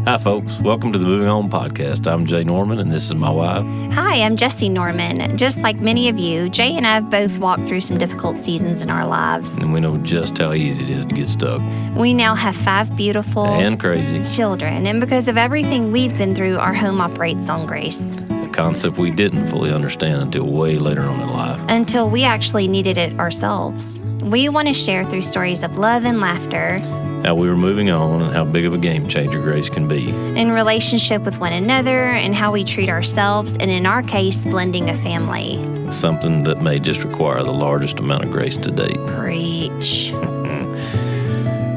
Hi, folks. Welcome to the Moving Home Podcast. I'm Jay Norman, and this is my wife. Hi, I'm Jessie Norman. Just like many of you, Jay and I have both walked through some difficult seasons in our lives. And we know just how easy it is to get stuck. We now have 5 beautiful and crazy children, and because of everything we've been through, our home operates on grace. A concept we didn't fully understand until way later on in life. Until we actually needed it ourselves. We want to share through stories of love and laughter, how we were moving on, and how big of a game changer grace can be. in relationship with one another, and how we treat ourselves, and in our case, blending a family. Something that may just require the largest amount of grace to date. Preach.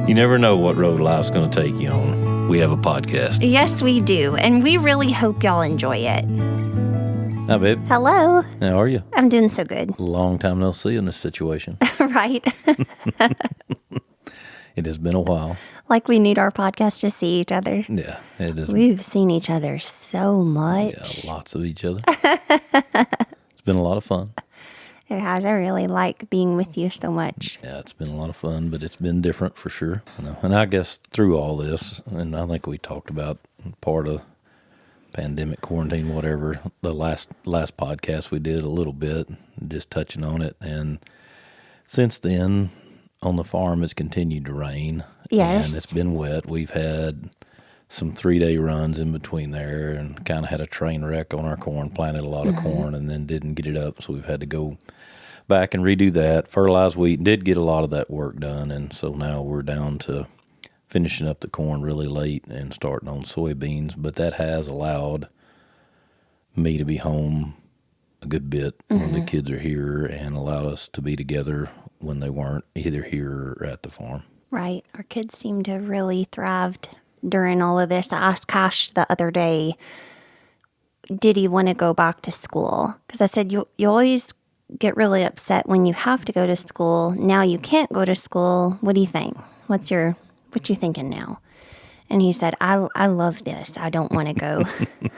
You never know what road life's going to take you on. We have a podcast. Yes, we do, and we really hope y'all enjoy it. Hi, babe. Hello. How are you? I'm doing so good. Long time no see in this situation. Right? It has been a while. Like we need our podcast to see each other. Yeah, it is. We've seen each other so much. Yeah, lots of each other. It's been a lot of fun. It has. I really like being with you so much. Yeah, it's been a lot of fun, but it's been different for sure. And I guess through all this, and I think we talked about part of pandemic, quarantine, whatever, the last podcast we did a little bit, just touching on it. And since then, on the farm, it's continued to rain. Yes. And it's been wet. We've had some 3-day runs in between there and kind of had a train wreck on our corn, planted a lot of corn and then didn't get it up. So we've had to go back and redo that. Fertilize wheat, did get a lot of that work done. And so now we're down to finishing up the corn really late and starting on soybeans. But that has allowed me to be home a good bit when the kids are here and allowed us to be together when they weren't either here or at the farm. Right. Our kids seem to have really thrived during all of this. I asked Cash the other day, did he want to go back to school? Because I said, you always get really upset when you have to go to school. Now you can't go to school. What do you think? What you thinking now? And he said, I love this. I don't want to go.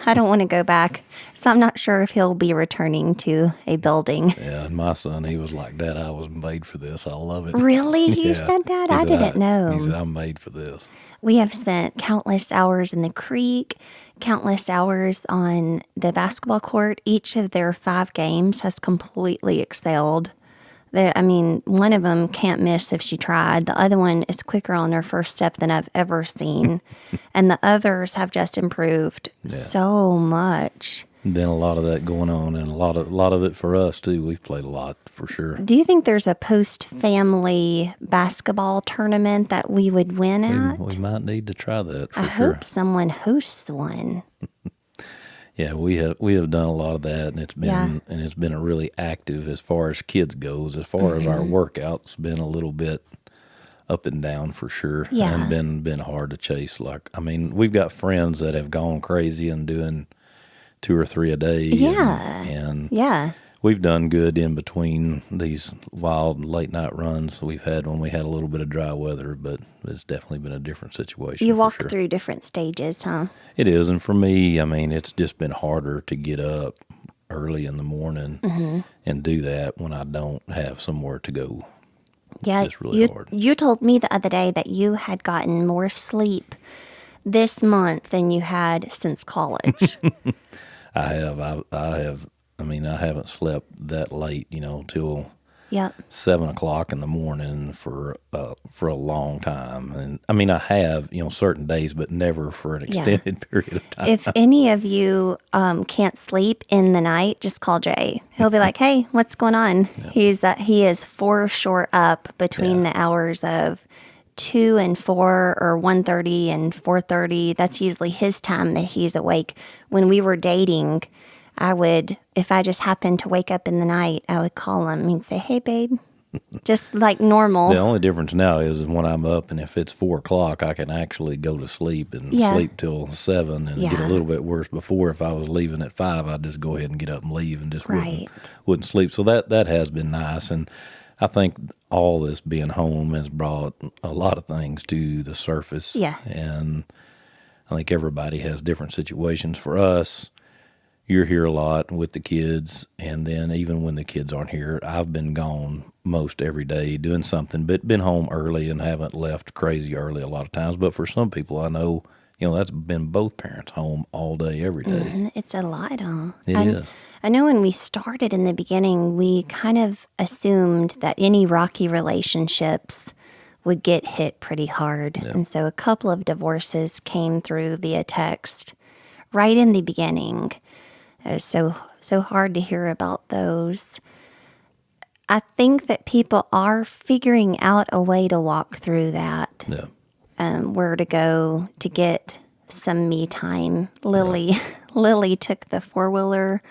I don't want to go back. So I'm not sure if he'll be returning to a building. Yeah, and my son, he was like, Dad, I was made for this. I love it. Really? You Yeah. said that? He I said, didn't know. He said, I'm made for this. We have spent countless hours in the creek, countless hours on the basketball court. Each of their 5 games has completely excelled. One of them can't miss if she tried. The other one is quicker on her first step than I've ever seen. And the others have just improved so much. Then a lot of that going on, and a lot of it for us too. We've played a lot for sure. Do you think there's a post-family basketball tournament that we would win at? We might need to try that for I sure. hope someone hosts one. Yeah, we have done a lot of that, and it's been a really active as far as kids goes. As far as our workouts, been a little bit up and down for sure, Yeah. and been hard to chase. We've got friends that have gone crazy and doing 2 or 3 a day. Yeah. and Yeah. we've done good in between these wild late night runs we've had when we had a little bit of dry weather, but it's definitely been a different situation. You for walk sure. through different stages, huh? It is, and for me, it's just been harder to get up early in the morning and do that when I don't have somewhere to go. Yeah, It's really hard. You told me the other day that you had gotten more sleep this month than you had since college. I haven't slept that late, till Yep. 7 o'clock in the morning for a long time. And I have, certain days, but never for an extended period of time. If any of you can't sleep in the night, just call Jay. He'll be like, "Hey, what's going on?" Yeah. He is for sure up between the hours of 2 and 4 or 1:30 and 4:30. That's usually his time that he's awake. When we were dating, if I just happened to wake up in the night, I would call him and say, "Hey, babe," just like normal. The only difference now is when I'm up, and if it's 4 o'clock, I can actually go to sleep and sleep till 7 and get a little bit worse. Before, if I was leaving at 5, I'd just go ahead and get up and leave and just wouldn't sleep. So that has been nice. And I think all this being home has brought a lot of things to the surface. Yeah. And I think everybody has different situations. For us, you're here a lot with the kids, and then even when the kids aren't here, I've been gone most every day doing something, but been home early and haven't left crazy early a lot of times. But for some people, I know that's been both parents home all day, every day. It's a lot, huh? It is. I know when we started in the beginning, we kind of assumed that any rocky relationships would get hit pretty hard. Yeah. And so a couple of divorces came through via text right in the beginning. It was so hard to hear about those. I think that people are figuring out a way to walk through that. Yeah. Where to go to get some me time. Lily took the 4-wheeler,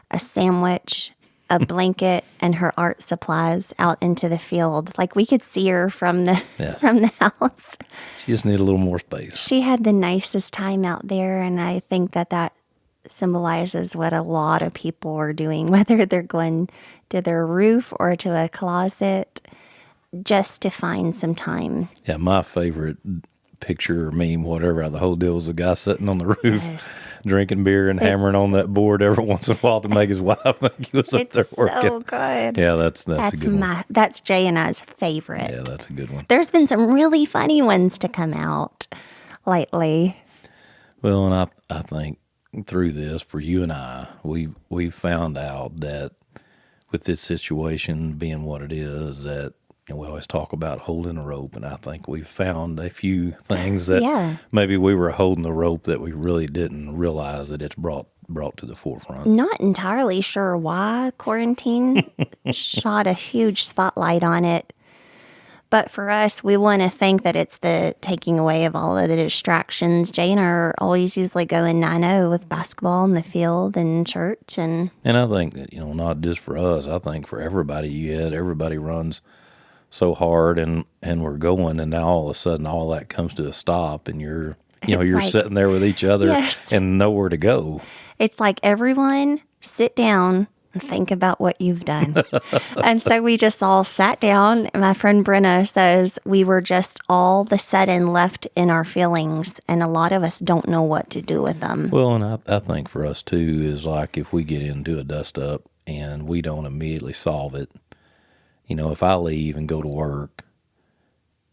a sandwich, a blanket, and her art supplies out into the field. Like we could see her from the house. She just needed a little more space. She had the nicest time out there, and I think that symbolizes what a lot of people are doing, whether they're going to their roof or to a closet, just to find some time. Yeah, my favorite picture or meme, whatever, the whole deal was a guy sitting on the roof, drinking beer and hammering on that board every once in a while to make his wife think he was up there working. It's so good. Yeah, that's a good one. That's Jay and I's favorite. Yeah, that's a good one. There's been some really funny ones to come out lately. Well, and I think through this, for you and I, we found out that with this situation being what it is, that we always talk about holding a rope, and I think we found a few things that maybe we were holding the rope that we really didn't realize that it's brought to the forefront. Not entirely sure why quarantine shot a huge spotlight on it. But for us, we want to think that it's the taking away of all of the distractions. Jay and I are always usually going 9-0 with basketball in the field and church. And I think that, not just for us, I think for everybody, everybody runs so hard and we're going, and now all of a sudden all that comes to a stop, and you're like, sitting there with each other and nowhere to go. It's like, everyone sit down and think about what you've done. And so we just all sat down. My friend Brenna says we were just all of a sudden left in our feelings, and a lot of us don't know what to do with them. Well, and I think for us too is like if we get into a dust up and we don't immediately solve it, if I leave and go to work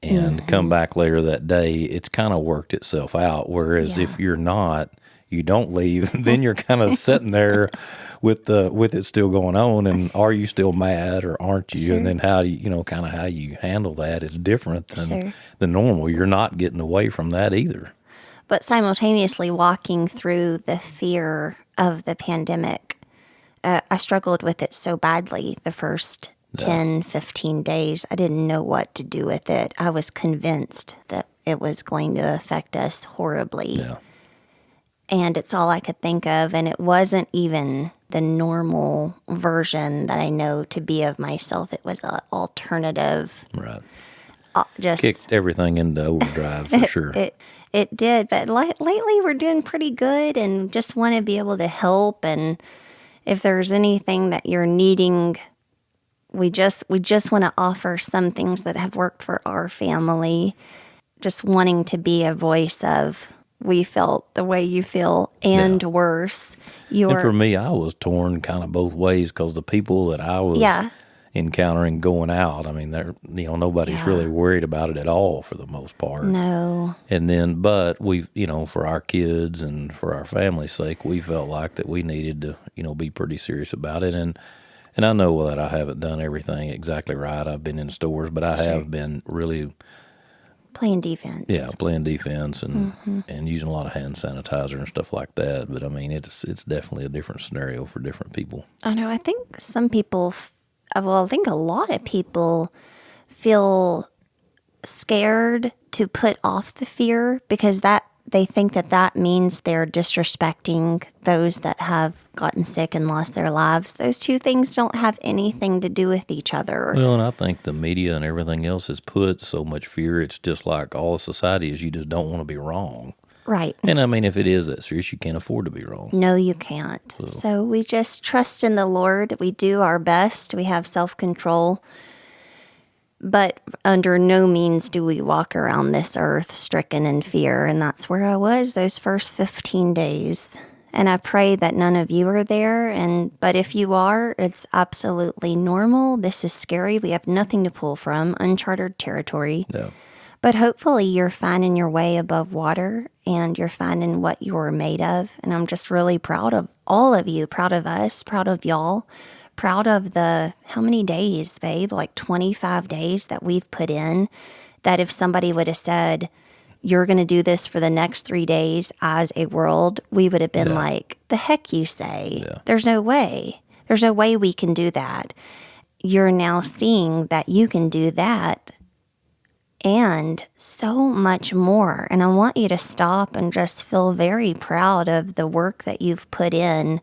and come back later that day, it's kind of worked itself out. Whereas if you're not, you don't leave, then you're kind of sitting there with it still going on. And are you still mad or aren't you? Sure. And then how do you, kind of how you handle that is different than the normal. You're not getting away from that either. But simultaneously walking through the fear of the pandemic, I struggled with it so badly the first 10, 15 days. I didn't know what to do with it. I was convinced that it was going to affect us horribly. Yeah. And it's all I could think of. And it wasn't even the normal version that I know to be of myself. It was an alternative. Right. Just kicked everything into overdrive for sure. It did. But lately we're doing pretty good and just want to be able to help. And if there's anything that you're needing, we just want to offer some things that have worked for our family. Just wanting to be a voice of, we felt the way you feel and worse. And for me, I was torn kind of both ways because the people that I was encountering going out, I mean, they're, nobody's really worried about it at all for the most part. No. And then, but we, for our kids and for our family's sake, we felt like that we needed to, be pretty serious about it. And I know that I haven't done everything exactly right. I've been in stores, but I have been really playing defense. Yeah, playing defense and using a lot of hand sanitizer and stuff like that. But I mean, it's definitely a different scenario for different people. I know. I think some people, I think a lot of people feel scared to put off the fear because they think that means they're disrespecting those that have gotten sick and lost their lives. Those two things don't have anything to do with each other. Well, and I think the media and everything else has put so much fear. It's just like all society is, you just don't want to be wrong. Right. And I mean, if it is that serious, you can't afford to be wrong. No, you can't. So we just trust in the Lord. We do our best. We have self-control. But under no means do we walk around this earth stricken in fear. And that's where I was those first 15 days. And I pray that none of you are there. But if you are, it's absolutely normal. This is scary. We have nothing to pull from, uncharted territory. No. But hopefully you're finding your way above water and you're finding what you're made of. And I'm just really proud of all of you, proud of us, proud of y'all, proud of how many days, babe? Like 25 days that we've put in, that if somebody would have said, you're going to do this for the next 3 days as a world, we would have been like, the heck you say? Yeah. There's no way. There's no way we can do that. You're now seeing that you can do that and so much more. And I want you to stop and just feel very proud of the work that you've put in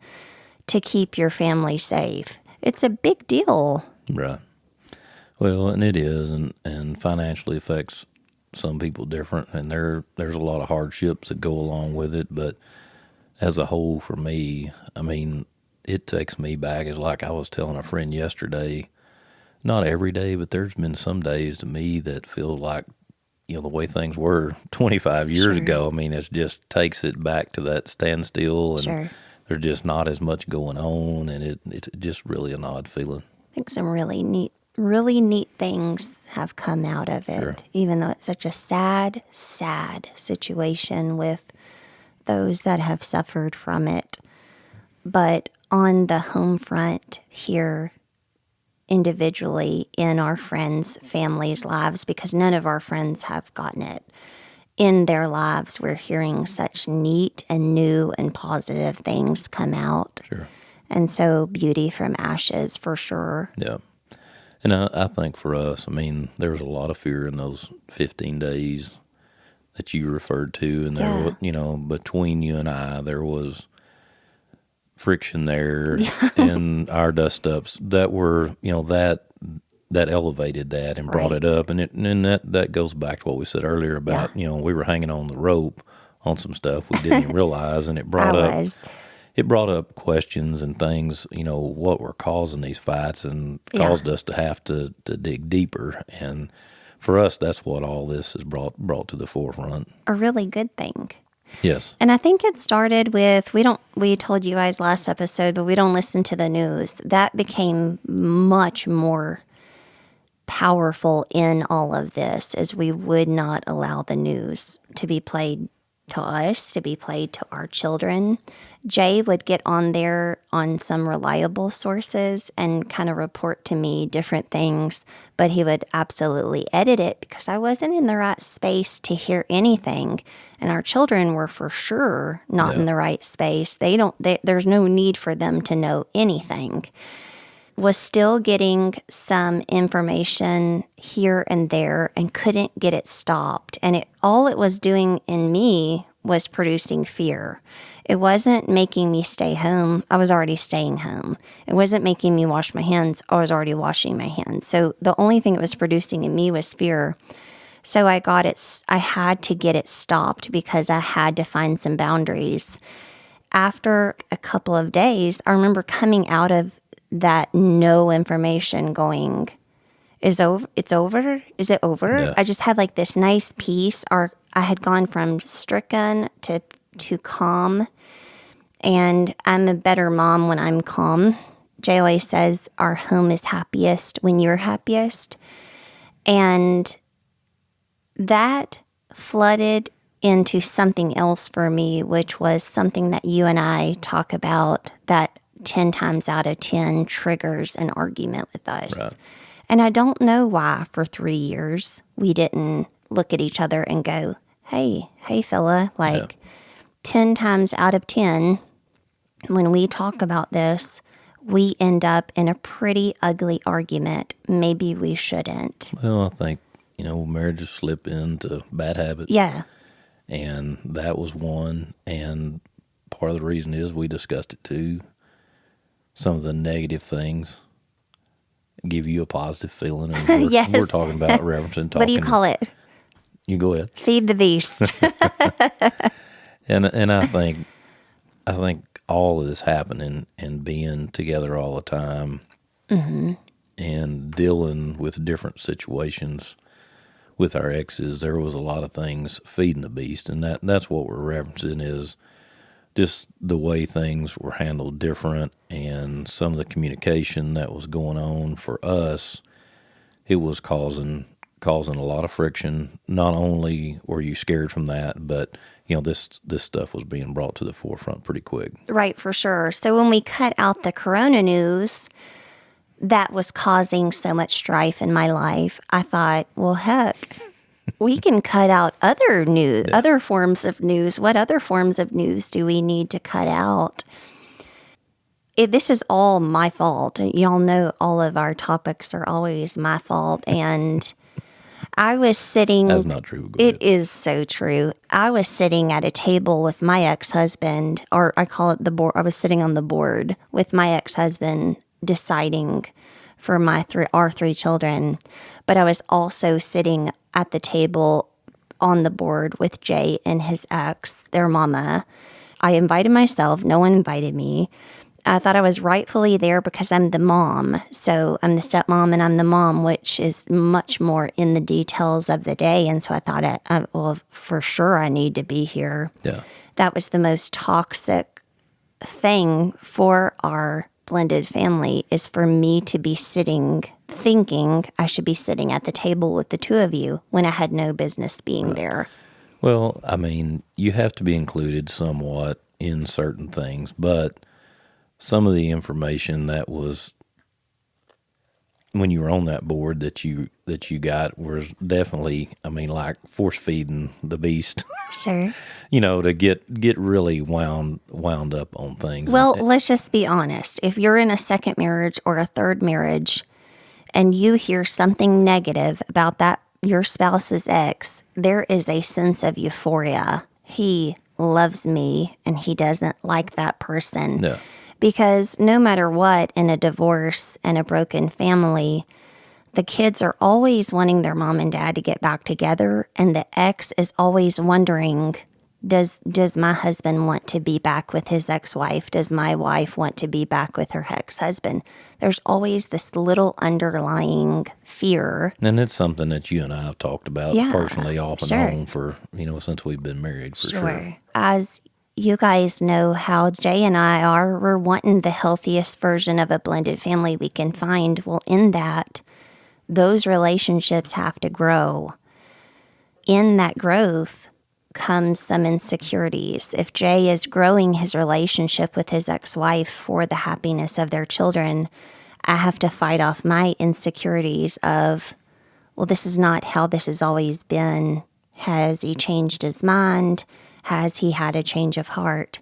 to keep your family safe. It's a big deal. Right. Well, and it is, and financially affects some people different, and there's a lot of hardships that go along with it, but as a whole for me, I mean, it takes me back. It's like I was telling a friend yesterday, not every day, but there's been some days to me that feel like, the way things were 25 years ago. I mean, it just takes it back to that standstill, and there's just not as much going on, and it's just really an odd feeling. I think some really neat things have come out of it, even though it's such a sad, sad situation with those that have suffered from it. But on the home front here, individually in our friends' families' lives, because none of our friends have gotten it in their lives, we're hearing such neat and new and positive things come out. Sure. And so beauty from ashes for sure. Yeah. And I think for us, I mean, there was a lot of fear in those 15 days that you referred to. And there was, between you and I, there was friction there and our dust-ups that were, that elevated that and brought it up. And that goes back to what we said earlier about, we were hanging on the rope on some stuff we didn't even realize. And it brought up questions and things, what were causing these fights and caused us to have to dig deeper. And for us, that's what all this has brought to the forefront. A really good thing. Yes. And I think it started with, we told you guys last episode, but we don't listen to the news. That became much more powerful in all of this, as we would not allow the news to be played to us, to be played to our children. Jay would get on there on some reliable sources and kind of report to me different things, but he would absolutely edit it because I wasn't in the right space to hear anything. And our children were for sure not in the right space. There's no need for them to know anything. Was still getting some information here and there and couldn't get it stopped. And all it was doing in me was producing fear. It wasn't making me stay home. I was already staying home. It wasn't making me wash my hands. I was already washing my hands. So the only thing it was producing in me was fear. So I had to get it stopped because I had to find some boundaries. After a couple of days, I remember coming out of that no information going, it's over? Is it over? Yeah. I just had like this nice peace. I had gone from stricken to calm, and I'm a better mom when I'm calm. Jay always says our home is happiest when you're happiest. And that flooded into something else for me, which was something that you and I talk about that 10 times out of 10 triggers an argument with us. Right. And I don't know why for 3 years we didn't look at each other and go, hey fella, 10 times out of 10, when we talk about this, we end up in a pretty ugly argument. Maybe we shouldn't. Well, I think, marriages slip into bad habits. Yeah. And that was one. And part of the reason is we discussed it too. Some of the negative things give you a positive feeling. And we're talking about referencing talking. What do you call it? You go ahead. Feed the beast. and I think all of this happening and being together all the time and dealing with different situations with our exes, there was a lot of things feeding the beast, and that's what we're referencing is just the way things were handled different, and some of the communication that was going on for us, it was causing causing a lot of friction. Not only were you scared from that, but this stuff was being brought to the forefront pretty quick. Right, for sure. So when we cut out the corona news that was causing so much strife in my life, I thought, well, heck, we can cut out other news, other forms of news. What other forms of news do we need to cut out? This is all my fault. Y'all know all of our topics are always my fault. And I was sitting... That's not true. It is so true. I was sitting at a table with my ex-husband, or I call it the board. I was sitting on the board with my ex-husband deciding for our three children. But I was also sitting at the table on the board with Jay and his ex, their mama. I invited myself. No one invited me. I thought I was rightfully there because I'm the mom. So I'm the stepmom and I'm the mom, which is much more in the details of the day. And so I thought, well, for sure I need to be here. Yeah. That was the most toxic thing for our blended family, is for me to be thinking I should be sitting at the table with the two of you when I had no business being there. Well, I mean, you have to be included somewhat in certain things, but some of the information that was when you were on that board that you got was definitely, I mean, like force feeding the beast. Sure. To get really wound up on things. Well, let's just be honest. If you're in a second marriage or a third marriage and you hear something negative about your spouse's ex, there is a sense of euphoria. He loves me and he doesn't like that person. Yeah. Because no matter what, in a divorce and a broken family, the kids are always wanting their mom and dad to get back together, and the ex is always wondering, does my husband want to be back with his ex-wife? Does my wife want to be back with her ex-husband? There's always this little underlying fear. And it's something that you and I have talked about personally off and on for, since we've been married, for sure. As you guys know how Jay and I are, we're wanting the healthiest version of a blended family we can find. Well, in that, those relationships have to grow. In that growth comes some insecurities. If Jay is growing his relationship with his ex-wife for the happiness of their children, I have to fight off my insecurities of, well, this is not how this has always been. Has he changed his mind? Has he had a change of heart?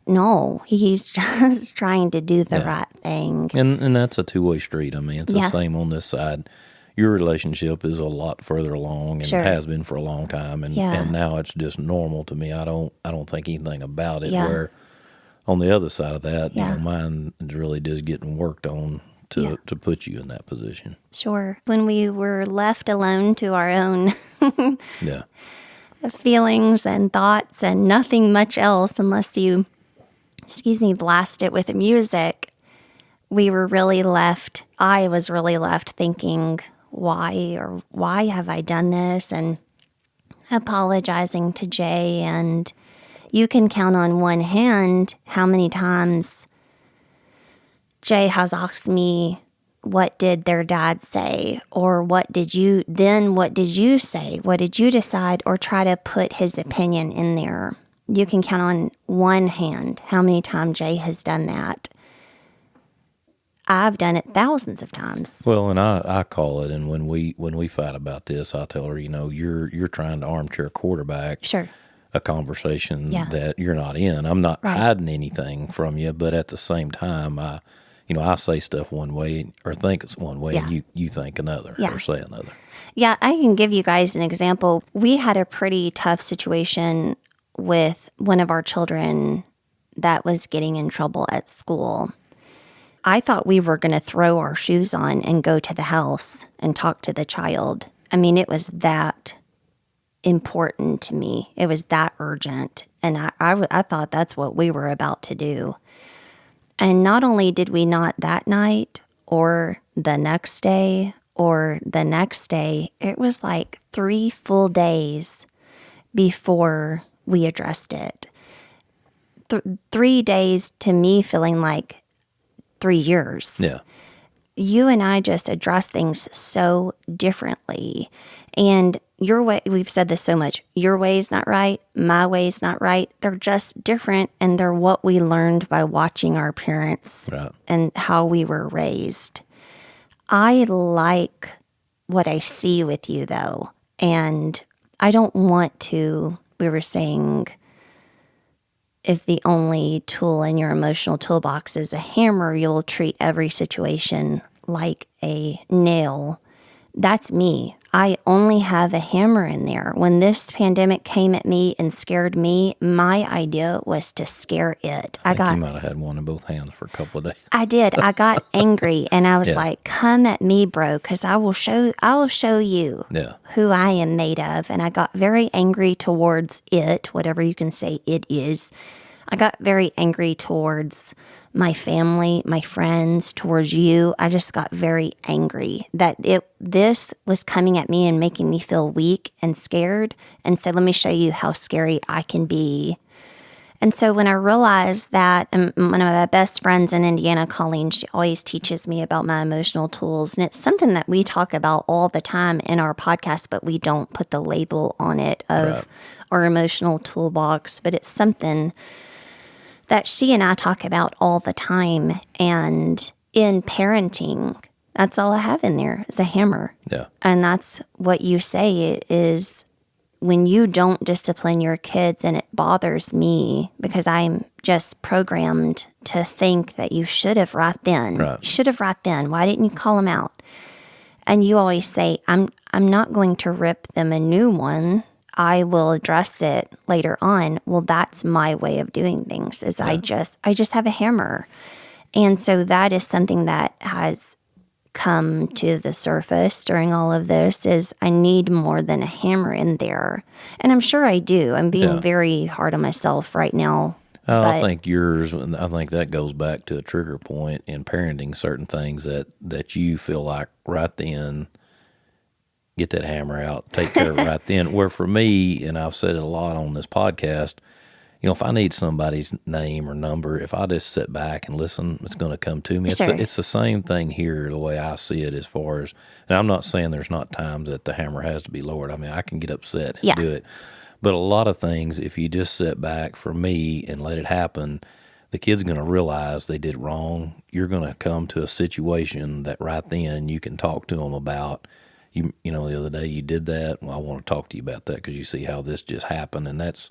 No, he's just trying to do the right thing. And that's a two-way street. I mean, it's the same on this side. Your relationship is a lot further along and has been for a long time, and now it's just normal to me. I don't think anything about it. Where on the other side of that, mine is really just getting worked on to put you in that position. Sure. When we were left alone to our own feelings and thoughts and nothing much else unless you, blast it with music, we were really left, I was really left thinking, why have I done this? And apologizing to Jay. And you can count on one hand how many times Jay has asked me, what did their dad say? Or what did you say? What did you decide? Or try to put his opinion in there. You can count on one hand how many times Jay has done that. I've done it thousands of times. Well, and I call it, and when we fight about this, I tell her, you're trying to armchair quarterback a conversation that you're not in. I'm not hiding anything from you, but at the same time, I say stuff one way or think it's one way, and you think another or say another. Yeah, I can give you guys an example. We had a pretty tough situation with one of our children that was getting in trouble at school. I thought we were going to throw our shoes on and go to the house and talk to the child. I mean, it was that important to me. It was that urgent. And I thought that's what we were about to do. And not only did we not that night or the next day, it was like 3 full days before we addressed it. 3 days to me feeling like 3 years. Yeah. you and I just address things so differently. And your way, we've said this so much, your way is not right, my way is not right. They're just different, and they're what we learned by watching our parents and how we were raised. I like what I see with you, though, and I don't want to, we were saying, if the only tool in your emotional toolbox is a hammer, you'll treat every situation like a nail. That's me. I only have a hammer in there. When this pandemic came at me and scared me, my idea was to scare it. I think you might have had one in both hands for a couple of days. I did. I got angry, and I was like, "Come at me, bro, because I will show you who I am made of." And I got very angry towards it, whatever you can say it is. I got very angry towards my family, my friends, towards you. I just got very angry that this was coming at me and making me feel weak and scared. And so let me show you how scary I can be. And so when I realized that, one of my best friends in Indiana, Colleen, she always teaches me about my emotional tools. And it's something that we talk about all the time in our podcast, but we don't put the label on it of our emotional toolbox. But it's something that she and I talk about all the time. And in parenting, that's all I have in there is a hammer. Yeah. And that's what you say is when you don't discipline your kids, and it bothers me because I'm just programmed to think that you should have right then. Right. You should have right then. Why didn't you call them out? And you always say, I'm not going to rip them a new one. I will address it later on. Well, that's my way of doing things is I just have a hammer. And so that is something that has come to the surface during all of this is I need more than a hammer in there. And I'm sure I do. I'm being very hard on myself right now. I think that goes back to a trigger point in parenting, certain things that you feel like right then, get that hammer out, take care of it right then. Where for me, and I've said it a lot on this podcast, if I need somebody's name or number, if I just sit back and listen, it's going to come to me. Sure. It's the same thing here, the way I see it as far as, and I'm not saying there's not times that the hammer has to be lowered. I mean, I can get upset and do it. But a lot of things, if you just sit back for me and let it happen, the kid's going to realize they did wrong. You're going to come to a situation that right then you can talk to them about. The other day you did that. Well, I want to talk to you about that because you see how this just happened. And that's,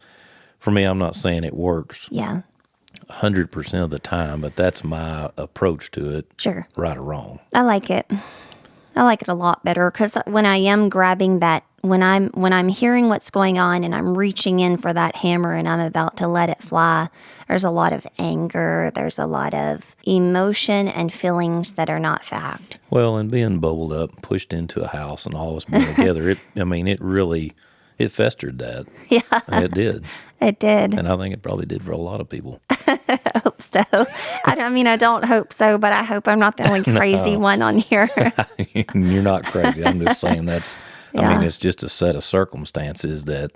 for me, I'm not saying it works 100% of the time, but that's my approach to it. Sure. Right or wrong. I like it. I like it a lot better because when I am grabbing that, when I'm hearing what's going on and I'm reaching in for that hammer and I'm about to let it fly, there's a lot of anger. There's a lot of emotion and feelings that are not fact. Well, and being bubbled up, pushed into a house and all of us being together, it festered that. Yeah. It did. It did. And I think it probably did for a lot of people. I hope so. I don't hope so, but I hope I'm not the only crazy one on here. You're not crazy. I'm just saying it's just a set of circumstances that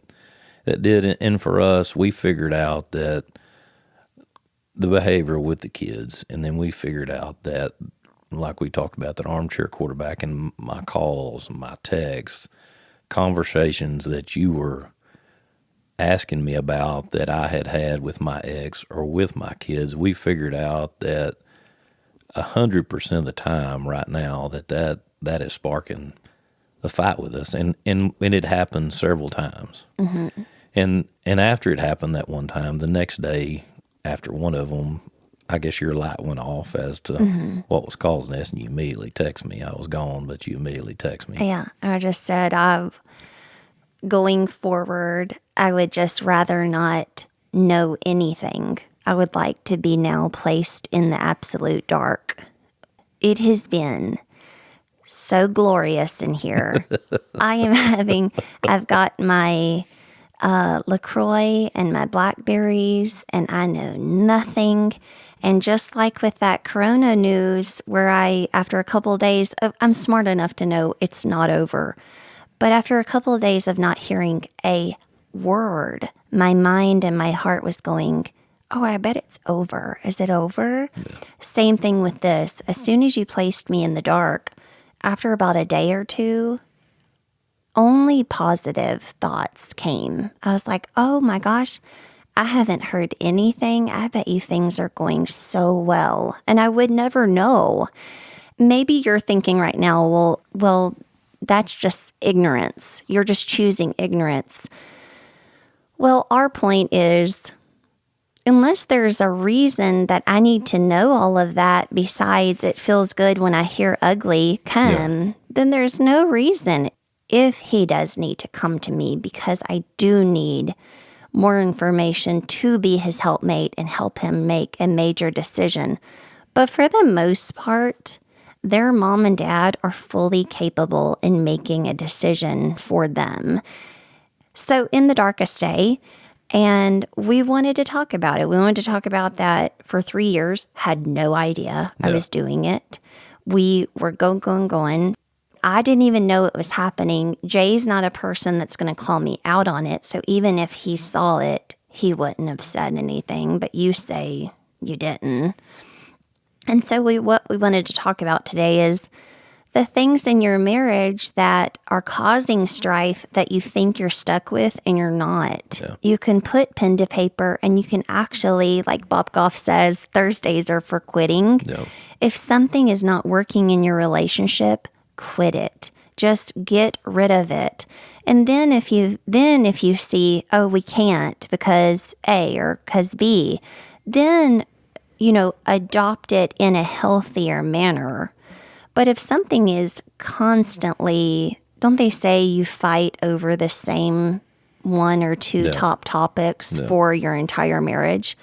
did. And for us, we figured out that the behavior with the kids, and then we figured out that, like we talked about, that armchair quarterback and my calls and my texts, conversations that you were asking me about that I had with my ex or with my kids, we figured out that 100% of the time right now that is sparking a fight with us. And it happened several times. Mm-hmm. And after it happened that one time, the next day after one of them, I guess your light went off as to what was causing this, and you immediately text me. I was gone, but you immediately text me. Yeah, I just said, going forward, I would just rather not know anything. I would like to be now placed in the absolute dark. It has been so glorious in here. I've got my LaCroix and my blackberries, and I know nothing. And just like with that Corona news, where after a couple of days, I'm smart enough to know it's not over. But after a couple of days of not hearing a word, my mind and my heart was going, oh, I bet it's over. Is it over? Yeah. Same thing with this. As soon as you placed me in the dark, after about a day or two, only positive thoughts came. I was like, oh my gosh, I haven't heard anything. I bet you things are going so well. And I would never know. Maybe you're thinking right now, well, that's just ignorance. You're just choosing ignorance. Well, our point is, unless there's a reason that I need to know all of that besides it feels good when I hear ugly come, then there's no reason. If he does need to come to me because I do need more information to be his helpmate and help him make a major decision. But for the most part, their mom and dad are fully capable in making a decision for them. So in the darkest day, and we wanted to talk about it. We wanted to talk about that for 3 years. Had no idea I was doing it. We were going. I didn't even know it was happening. Jay's not a person that's going to call me out on it. So even if he saw it, he wouldn't have said anything. But you say you didn't. And so what we wanted to talk about today is the things in your marriage that are causing strife that you think you're stuck with and you're not. Yeah. You can put pen to paper and you can actually, like Bob Goff says, Thursdays are for quitting. Yeah. If something is not working in your relationship, quit it. Just get rid of it. And then if you see, oh, we can't because A or because B, then, adopt it in a healthier manner. But if something is constantly, don't they say you fight over the same one or two top topics for your entire marriage?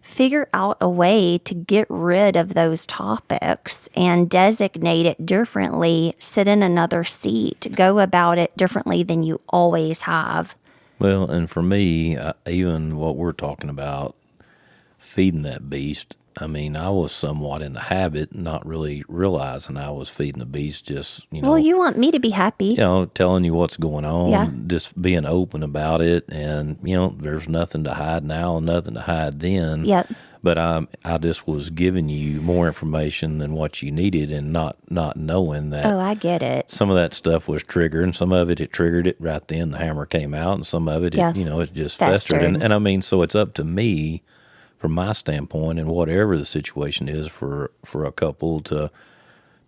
Figure out a way to get rid of those topics and designate it differently, sit in another seat, go about it differently than you always have. Well, and for me, even what we're talking about, feeding that beast, I mean, I was somewhat in the habit, not really realizing I was feeding the beast, just, Well, you want me to be happy. Telling you what's going on, just being open about it. And, there's nothing to hide now and nothing to hide then. Yep. But I just was giving you more information than what you needed and not knowing that. Oh, I get it. Some of that stuff was triggering. Some of it triggered it right then. The hammer came out. And some of it, it just festered. And I mean, so it's up to me, from my standpoint, and whatever the situation is for a couple to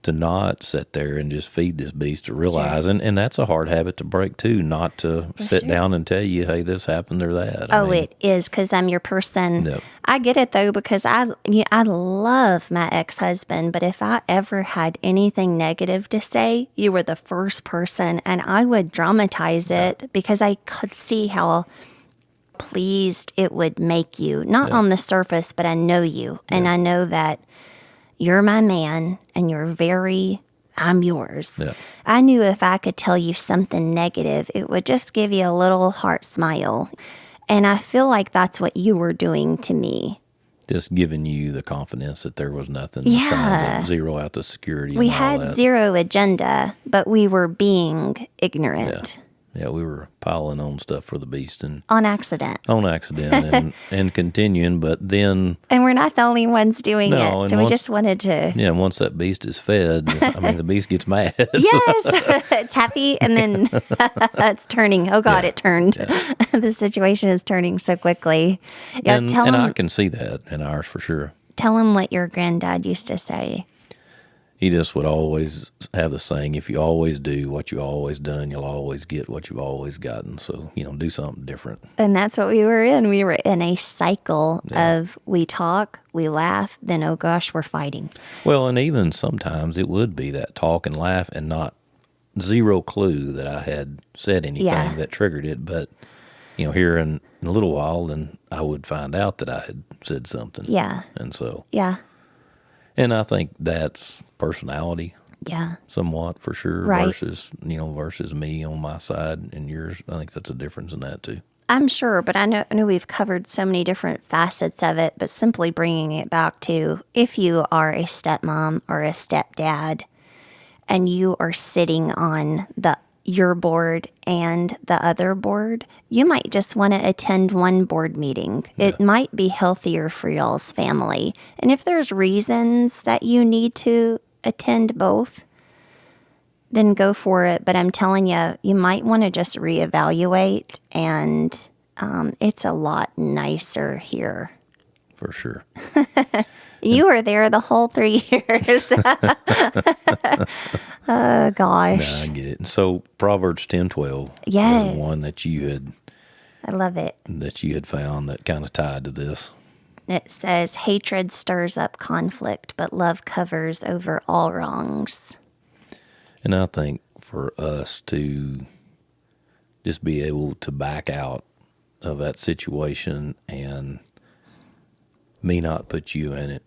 not sit there and just feed this beast, to realize, and that's a hard habit to break too, not to sit down and tell you, hey, this happened or that. I mean, it is, because I'm your person. Yep. I get it though, because I love my ex-husband, but if I ever had anything negative to say, you were the first person, and I would dramatize it because I could see how pleased it would make you, not on the surface, but I know you, and I know that you're my man and I'm yours. Yeah. I knew if I could tell you something negative, it would just give you a little heart smile. And I feel like that's what you were doing to me. Just giving you the confidence that there was nothing, trying to zero out the security. We had zero agenda, but we were being ignorant. Yeah, we were piling on stuff for the beast and on accident and continuing, but then we're not the only ones doing it. So we just wanted to. Yeah, once that beast is fed, I mean, the beast gets mad. Yes, it's happy, and then it's turning. Oh God, it turned. Yeah. The situation is turning so quickly. Yeah, and I can see that in ours for sure. Tell him what your granddad used to say. He just would always have the saying, if you always do what you always done, you'll always get what you've always gotten. So, do something different. And that's what we were in. We were in a cycle of we talk, we laugh, then, oh gosh, we're fighting. Well, and even sometimes it would be that talk and laugh and not zero clue that I had said anything that triggered it. But, here in a little while, then I would find out that I had said something. Yeah. And so. Yeah. And I think that's personality. Yeah. Somewhat for sure. Right. Versus me on my side and yours. I think that's a difference in that too. I'm sure, but I know we've covered so many different facets of it, but simply bringing it back to if you are a stepmom or a stepdad and you are sitting on the your board and the other board, you might just want to attend one board meeting. It might be healthier for y'all's family. And if there's reasons that you need to attend both, then go for it. But I'm telling you, you might want to just reevaluate, and it's a lot nicer here. For sure. You were there the whole 3 years. Oh, gosh. No, I get it. And so Proverbs 10:12 Yes. was one that you I love it. had found that kind of tied to this. It says, hatred stirs up conflict, but love covers over all wrongs. And I think for us to just be able to back out of that situation and me not put you in it,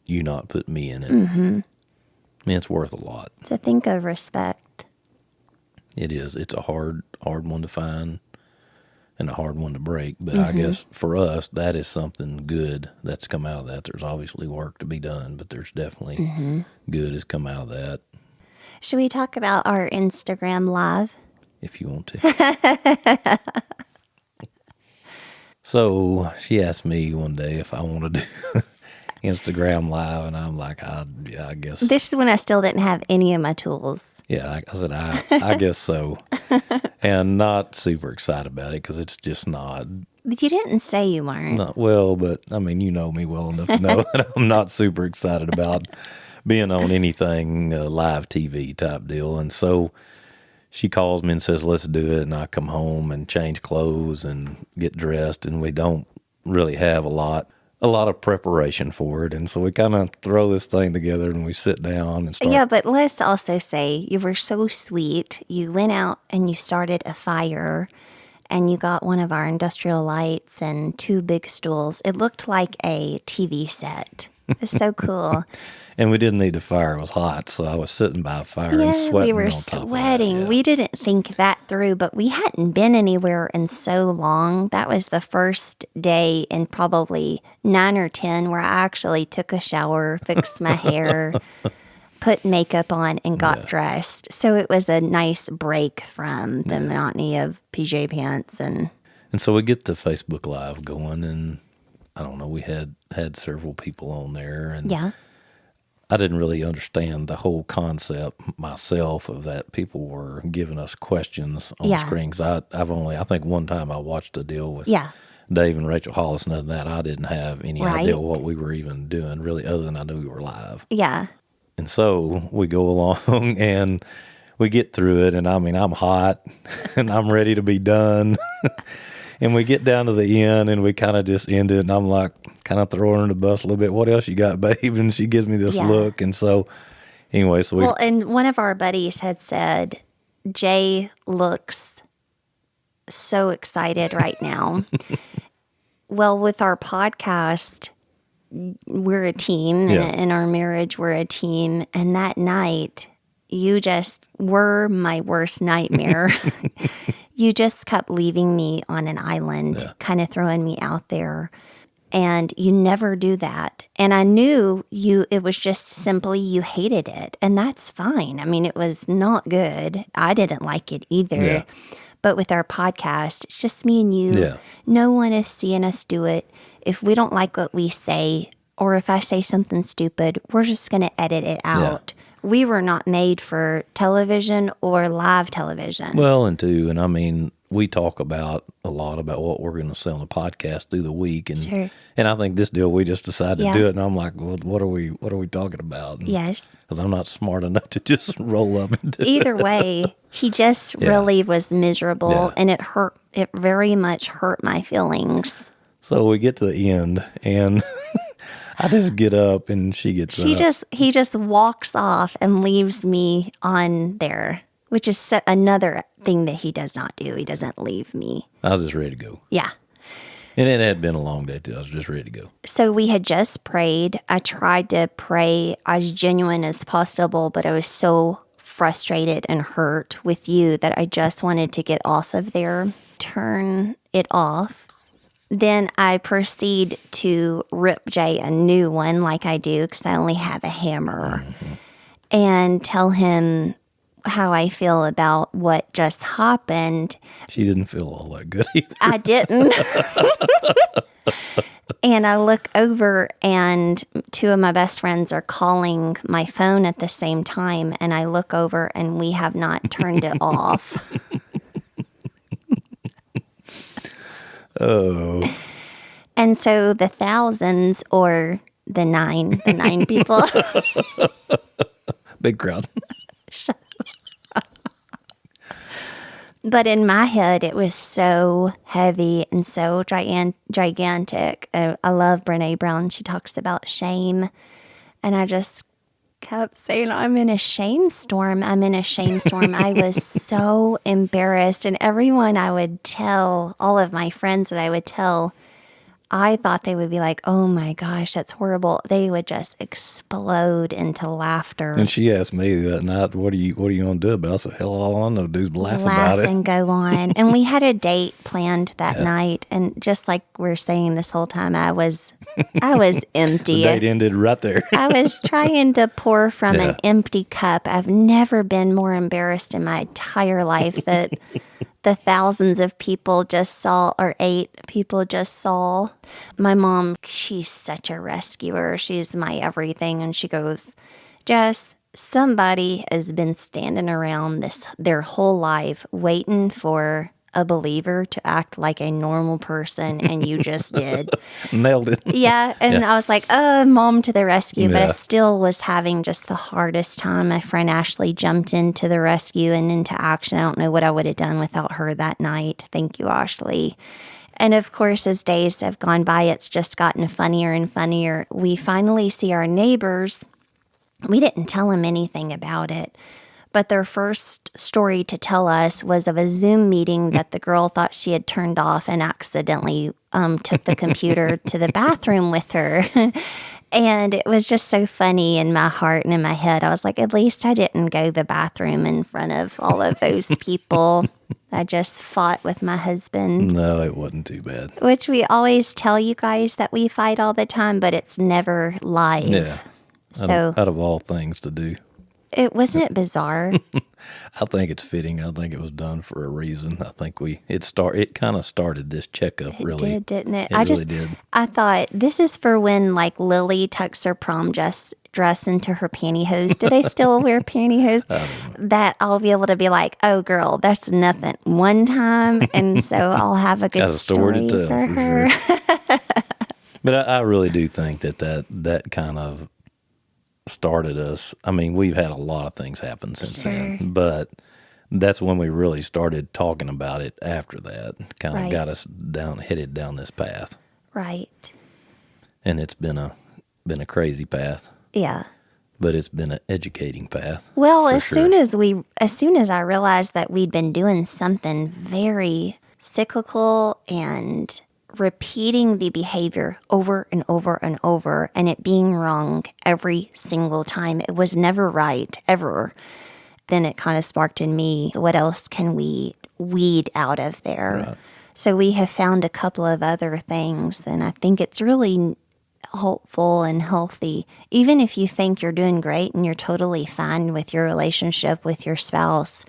you not put me in it, I mean, it's worth a lot. To think of respect. It is. It's a hard one to find and a hard one to break. But I guess for us, that is something good that's come out of that. There's obviously work to be done, but there's definitely good has come out of that. Should we talk about our Instagram Live? If you want to. So she asked me one day if I want to do Instagram Live, and I'm like, I guess. This is when I still didn't have any of my tools. Yeah, I said, I guess so. And not super excited about it because it's just not. But you didn't say you weren't. Not well, but I mean, you know me well enough to know that I'm not super excited about being on anything live TV type deal. And so she calls me and says, let's do it. And I come home and change clothes and get dressed. And we don't really have a lot of preparation for it. And so we kind of throw this thing together and we sit down and start. Yeah, but let's also say you were so sweet. You went out and you started a fire and you got one of our industrial lights and 2 big stools. It looked like a TV set. It's so cool. And we didn't need the fire. It was hot. So I was sitting by a fire and sweating. We were on top sweating. Of that, yeah. We didn't think that through, but we hadn't been anywhere in so long. That was the first day in probably 9 or 10 where I actually took a shower, fixed my hair, put makeup on, and got dressed. So it was a nice break from the monotony of PJ pants. And so we get the Facebook Live going, and I don't know, we had several people on there. And yeah. I didn't really understand the whole concept myself of that. People were giving us questions on screen. 'Cause I think one time I watched a deal with Dave and Rachel Hollis, and other than that, I didn't have any idea what we were even doing, really, other than I knew we were live. Yeah. And so we go along and we get through it, and I mean, I'm hot and I'm ready to be done. And we get down to the end and we kind of just end it. And I'm like, kind of throwing her in the bus a little bit. What else you got, babe? And she gives me this look. And so anyway, so Well, and one of our buddies had said, Jay looks so excited right now. Well, with our podcast, we're a team. And in our marriage, we're a team. And that night, you just were my worst nightmare. You just kept leaving me on an island, kind of throwing me out there. And you never do that. And I knew it was just simply you hated it. And that's fine. I mean, it was not good. I didn't like it either. Yeah. But with our podcast, it's just me and you. Yeah. No one is seeing us do it. If we don't like what we say, or if I say something stupid, we're just going to edit it out. We were not made for television or live television. Well, and I mean, we talk a lot about what we're going to say on the podcast through the week, and and I think this deal we just decided to do it, and I'm like, well, what are we talking about? And, yes, because I'm not smart enough to just roll up and do either way. He just really was miserable, and it hurt. It very much hurt my feelings. So we get to the end, and I just get up and she gets up. He just walks off and leaves me on there, which is another thing that he does not do. He doesn't leave me. I was just ready to go. Yeah. And it had been a long day too. I was just ready to go. So we had just prayed. I tried to pray as genuine as possible, but I was so frustrated and hurt with you that I just wanted to get off of there, turn it off. Then I proceed to rip Jay a new one like I do because I only have a hammer and tell him how I feel about what just happened. She didn't feel all that good either. I didn't. And I look over and two of my best friends are calling my phone at the same time. And I look over and we have not turned it off. Oh. And so the thousands or the nine people. Big crowd. But in my head, it was so heavy and so gigantic. I love Brene Brown. She talks about shame. And I just kept saying, I'm in a shame storm. I'm in a shame storm. I was so embarrassed. And everyone I would tell, all of my friends that I would tell, I thought they would be like, oh my gosh, that's horrible. They would just explode into laughter. And she asked me that night, what are you going to do about it? I said, hell, all I know, dudes laugh about it. And go on. And we had a date planned that night. And just like we're saying this whole time, I was empty. The date ended right there. I was trying to pour from an empty cup. I've never been more embarrassed in my entire life that the thousands of people just saw, or 8 people just saw. My mom, she's such a rescuer. She's my everything. And she goes, Jess, somebody has been standing around their whole life waiting for a believer to act like a normal person, and you just did. Nailed it. Yeah, and I was like, Mom to the rescue, but I still was having just the hardest time. My friend Ashley jumped into the rescue and into action. I don't know what I would have done without her that night. Thank you, Ashley. And of course, as days have gone by, it's just gotten funnier and funnier. We finally see our neighbors. We didn't tell them anything about it. But their first story to tell us was of a Zoom meeting that the girl thought she had turned off and accidentally took the computer to the bathroom with her. And it was just so funny in my heart and in my head. I was like, at least I didn't go to the bathroom in front of all of those people. I just fought with my husband. No, it wasn't too bad. Which we always tell you guys that we fight all the time, but it's never live. Yeah. So out of all things to do. Wasn't it bizarre? I think it's fitting. I think it was done for a reason. I think it kind of started this checkup, really. It did, didn't it? It really did. I thought this is for when like Lily tucks her prom dress into her pantyhose. Do they still wear pantyhose? That I'll be able to be like, oh girl, that's nothing. One time, and so I'll have a good Got a story to tell, for her. Sure. But I really do think that kind of started us. I mean, we've had a lot of things happen since then, but that's when we really started talking about it after that. Kind of got us headed down this path. Right. And it's been a crazy path. Yeah. But it's been an educating path. Well, as soon as I realized that we'd been doing something very cyclical and repeating the behavior over and over and over, and it being wrong every single time. It was never right, ever. Then it kind of sparked in me, what else can we weed out of there? Right. So we have found a couple of other things, and I think it's really helpful and healthy. Even if you think you're doing great and you're totally fine with your relationship with your spouse,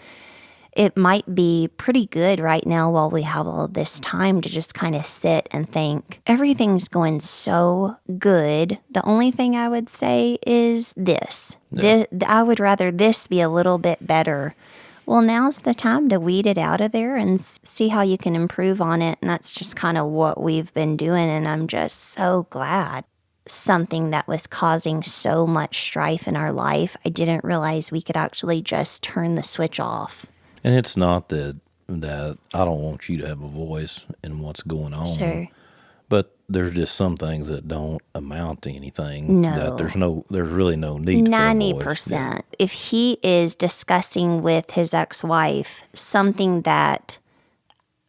it might be pretty good right now while we have all this time to just kind of sit and think, everything's going so good. The only thing I would say is this. Yeah. I would rather this be a little bit better. Well, now's the time to weed it out of there and see how you can improve on it. And that's just kind of what we've been doing. And I'm just so glad. Something that was causing so much strife in our life, I didn't realize we could actually just turn the switch off. And it's not that I don't want you to have a voice in what's going on. Sure. But there's just some things that don't amount to anything. No. That there's really no need 90%. For a voice. Yeah. If he is discussing with his ex-wife something that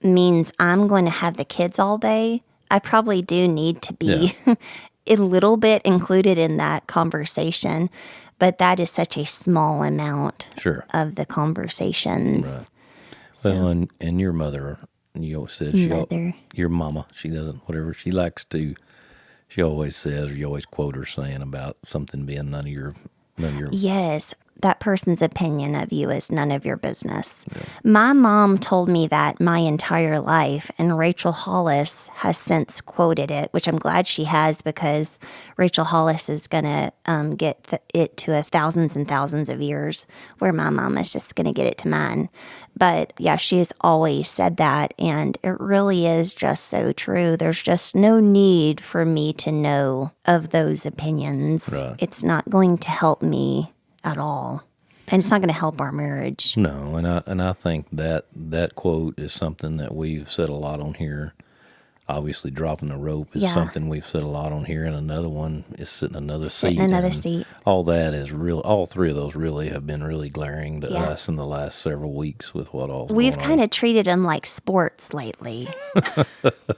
means I'm going to have the kids all day, I probably do need to be a little bit included in that conversation. But that is such a small amount of the conversations. Right. So. Well, and your mother, you always said your mama, she doesn't, whatever she likes to, she always says, or you always quote her saying about something being none of your. Yes. that person's opinion of you is none of your business. Yeah. My mom told me that my entire life, and Rachel Hollis has since quoted it, which I'm glad she has, because Rachel Hollis is going to get it to thousands and thousands of years, where my mom is just going to get it to mine. But yeah, she has always said that, and it really is just so true. There's just no need for me to know of those opinions. Right. It's not going to help me at all. And it's not going to help our marriage. No, and I think that quote is something that we've said a lot on here. Obviously, dropping the rope is something we've said a lot on here, and another one is sitting another seat. All that is real. All three of those really have been really glaring to us in the last several weeks with what all. We've kind of treated them like sports lately.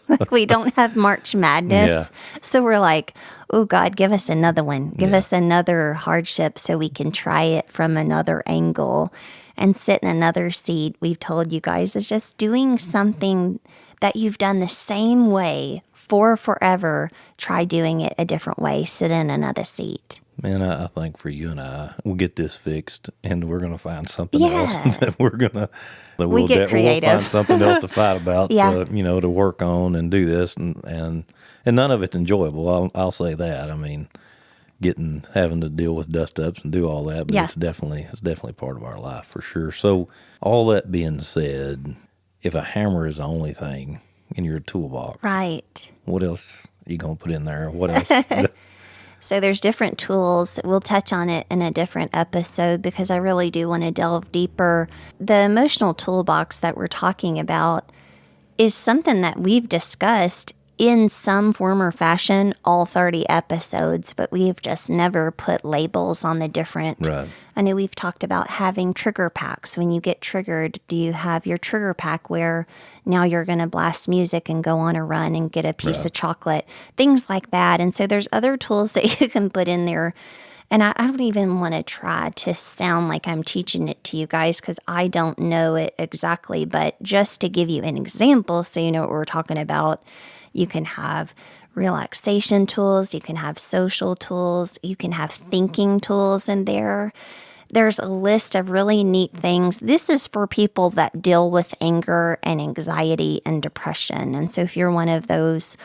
Like we don't have March Madness, so we're like, oh God, give us another one. Give us another hardship so we can try it from another angle and sit in another seat. We've told you guys is just doing something that you've done the same way for forever. Try doing it a different way. Sit in another seat. Man, I think for you and I, we'll get this fixed, and we're going to find something else that we'll get creative. We'll find something else to fight about, to work on and do this, and none of it's enjoyable. I'll say that. I mean, having to deal with dust ups and do all that, but it's definitely part of our life for sure. So all that being said, if a hammer is the only thing in your toolbox, right? What else are you going to put in there? What else? So there's different tools. We'll touch on it in a different episode because I really do want to delve deeper. The emotional toolbox that we're talking about is something that we've discussed in some form or fashion all 30 episodes, but we've just never put labels on the different. Right. I know we've talked about having trigger packs. When you get triggered, do you have your trigger pack where now you're going to blast music and go on a run and get a piece of chocolate, things like that. And so there's other tools that you can put in there. And I don't even want to try to sound like I'm teaching it to you guys because I don't know it exactly. But just to give you an example so you know what we're talking about, you can have relaxation tools, you can have social tools, you can have thinking tools in there. There's a list of really neat things. This is for people that deal with anger and anxiety and depression. And so if you're one of those,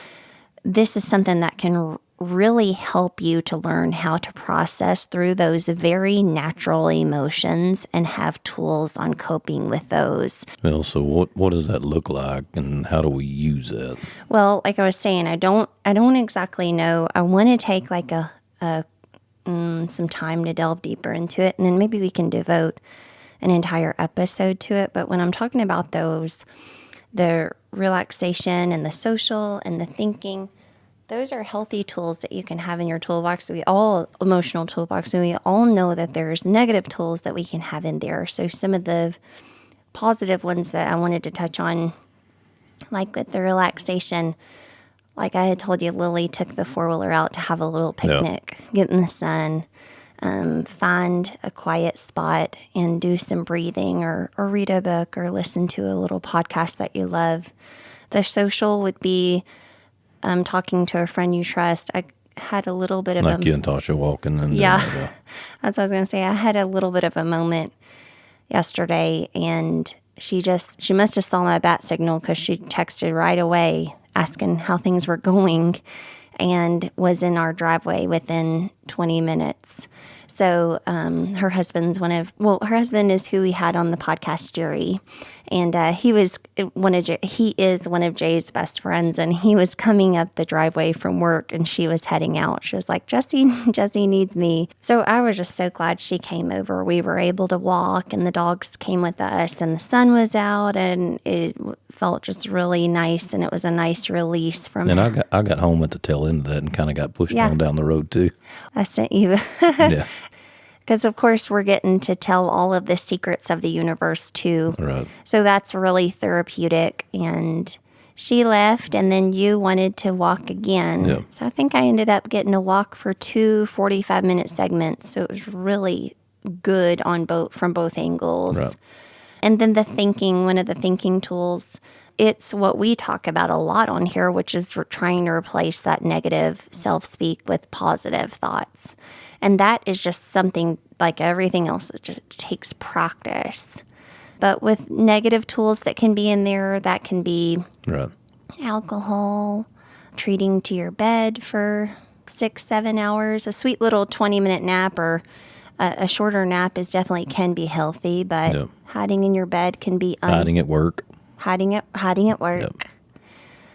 this is something that can really help you to learn how to process through those very natural emotions and have tools on coping with those. Well, so what does that look like and how do we use that? Well, like I was saying, I don't exactly know. I want to take like some time to delve deeper into it, and then maybe we can devote an entire episode to it. But when I'm talking about those, the relaxation and the social and the thinking, those are healthy tools that you can have in your toolbox. Emotional toolbox, and we all know that there's negative tools that we can have in there. So some of the positive ones that I wanted to touch on, like with the relaxation, like I had told you, Lily took the 4-wheeler out to have a little picnic, get in the sun, find a quiet spot and do some breathing or read a book or listen to a little podcast that you love. The social would be talking to a friend you trust. I had a little bit of like you and Tasha walking. And that's what I was going to say. I had a little bit of a moment yesterday, and she must have saw my bat signal because she texted right away asking how things were going and was in our driveway within 20 minutes. So her husband is who we had on the podcast, Jerry, and he is one of Jay's best friends, and he was coming up the driveway from work, and she was heading out. She was like, Jesse needs me. So I was just so glad she came over. We were able to walk, and the dogs came with us, and the sun was out, and it felt just really nice, and it was a nice release from. And I got home at the tail end of that and kind of got pushed on down the road too. I sent you. Yeah. Because, of course, we're getting to tell all of the secrets of the universe, too. Right. So that's really therapeutic. And she left, and then you wanted to walk again. Yep. So I think I ended up getting a walk for 2 45-minute segments. So it was really good from both angles. Right. And then the thinking, one of the thinking tools, it's what we talk about a lot on here, which is trying to replace that negative self-speak with positive thoughts. And that is just something like everything else that just takes practice. But with negative tools that can be in there, that can be Right. alcohol, treating to your bed for 6-7 hours. A sweet little 20-minute nap or a shorter nap can be healthy, but Yep. hiding in your bed can be Hiding at work. hiding at work. Yep.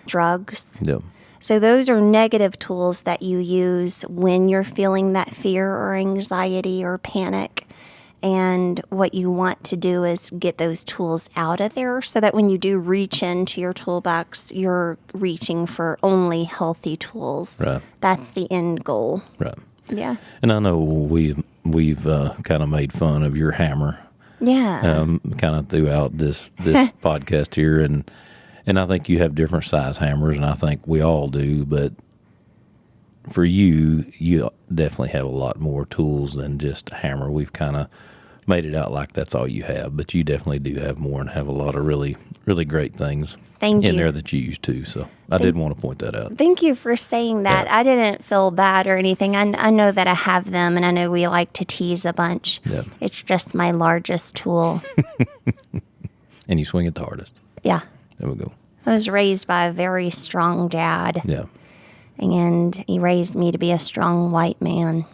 Drugs. Yep. So those are negative tools that you use when you're feeling that fear or anxiety or panic. And what you want to do is get those tools out of there so that when you do reach into your toolbox, you're reaching for only healthy tools. Right. That's the end goal. Right. Yeah. And I know we've kind of made fun of your hammer Yeah. kind of throughout this podcast here, and I think you have different size hammers, and I think we all do, but for you definitely have a lot more tools than just a hammer. We've kind of made it out like that's all you have, but you definitely do have more and have a lot of really, really great things Thank in you. there that you use too. So I did want to point that out. Thank you for saying that. Yeah. I didn't feel bad or anything. I know that I have them, and I know we like to tease a bunch. Yeah. It's just my largest tool. And you swing it the hardest. Yeah. There we go. I was raised by a very strong dad, Yeah. and he raised me to be a strong white man.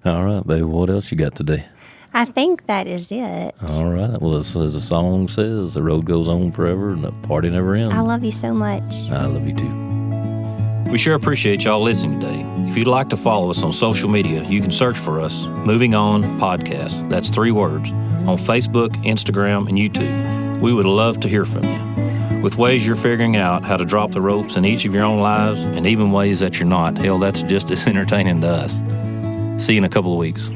All right, baby. What else you got today? I think that is it. All right. Well, as the song says, the road goes on forever and the party never ends. I love you so much. I love you too. We sure appreciate y'all listening today. If you'd like to follow us on social media, you can search for us, Moving On Podcast. That's 3 words, on Facebook, Instagram, and YouTube. We would love to hear from you. With ways you're figuring out how to drop the ropes in each of your own lives, and even ways that you're not, hell, that's just as entertaining to us. See you in a couple of weeks.